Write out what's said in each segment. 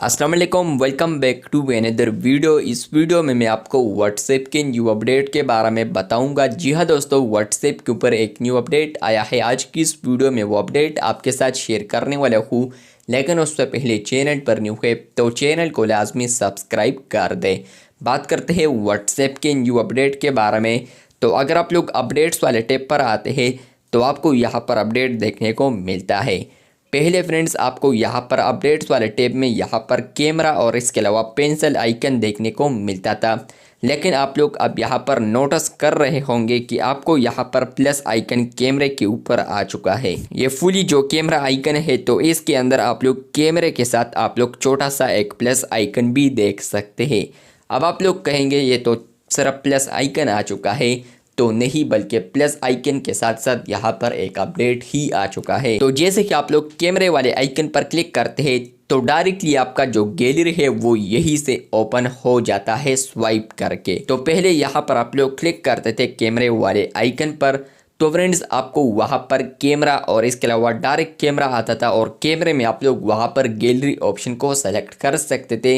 अस्सलाम वालेकुम, welcome back to another video. इस वीडियो में मैं आपको व्हाट्सएप के न्यू अपडेट के बारे में बताऊंगा। जी हाँ दोस्तों, व्हाट्सएप के ऊपर एक न्यू अपडेट आया है। आज की इस वीडियो में वो अपडेट आपके साथ शेयर करने वाला हूँ, लेकिन उससे पहले चैनल पर न्यू है तो चैनल को लाजमी सब्सक्राइब कर दें। बात करते हैं व्हाट्सएप के न्यू अपडेट के बारे में। तो अगर आप लोग अपडेट्स वाले टैब पर आते हैं तो आपको यहाँ पर अपडेट देखने को मिलता है। पहले फ्रेंड्स, आपको यहाँ पर अपडेट्स वाले टैब में यहाँ पर कैमरा और इसके अलावा पेंसिल आइकन देखने को मिलता था, लेकिन आप लोग अब यहाँ पर नोटिस कर रहे होंगे कि आपको यहाँ पर प्लस आइकन कैमरे के ऊपर आ चुका है। ये फुली जो कैमरा आइकन है तो इसके अंदर आप लोग कैमरे के साथ आप लोग छोटा सा एक प्लस आइकन भी देख सकते हैं। अब आप लोग कहेंगे ये तो सिर्फ प्लस आइकन आ चुका है, तो नहीं, बल्कि प्लस आइकन के साथ साथ यहाँ पर एक अपडेट ही आ चुका है। तो जैसे कि आप लोग कैमरे वाले आइकन पर क्लिक करते हैं तो डायरेक्टली आपका जो गैलरी है वो यहीं से ओपन हो जाता है स्वाइप करके। तो पहले यहाँ पर आप लोग क्लिक करते थे कैमरे वाले आइकन पर, तो फ्रेंड्स आपको वहाँ पर कैमरा और इसके अलावा डायरेक्ट कैमरा आता था और कैमरे में आप लोग वहाँ पर गैलरी ऑप्शन को सेलेक्ट कर सकते थे।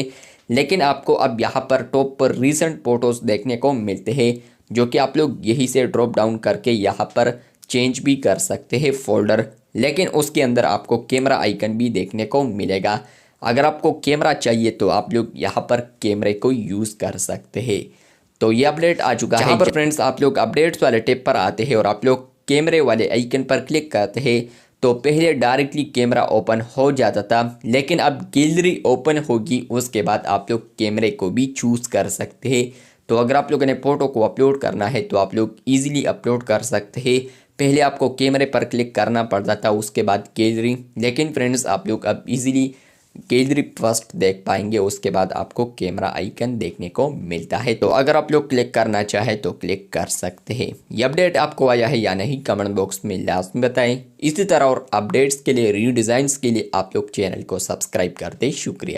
लेकिन आपको अब यहाँ पर टॉप पर रीसेंट फोटोज़ देखने को मिलते हैं, जो कि आप लोग यहीं से ड्रॉप डाउन करके यहाँ पर चेंज भी कर सकते हैं फोल्डर। लेकिन उसके अंदर आपको कैमरा आइकन भी देखने को मिलेगा। अगर आपको कैमरा चाहिए तो आप लोग यहाँ पर कैमरे को यूज़ कर सकते हैं। तो ये अपडेट आ चुका है। यहाँ पर फ्रेंड्स आप लोग अपडेट्स वाले टैब पर आते हैं और आप लोग कैमरे वाले आइकन पर क्लिक करते हैं तो पहले डायरेक्टली कैमरा ओपन हो जाता था, लेकिन अब गैलरी ओपन होगी उसके बाद आप लोग कैमरे को भी चूज़ कर सकते हैं। तो अगर आप लोगों ने फ़ोटो को अपलोड करना है तो आप लोग इजीली अपलोड कर सकते हैं। पहले आपको कैमरे पर क्लिक करना पड़ता था, उसके बाद गैलरी, लेकिन फ्रेंड्स आप लोग अब इजीली गैलरी फर्स्ट देख पाएंगे, उसके बाद आपको कैमरा आइकन देखने को मिलता है। तो अगर आप लोग क्लिक करना चाहे तो क्लिक कर सकते हैं। ये अपडेट आपको आया है या नहीं कमेंट बॉक्स में लाजमी बताएं। इसी तरह और अपडेट्स के लिए, रीडिज़ाइंस के लिए आप लोग चैनल को सब्सक्राइब कर दें। शुक्रिया।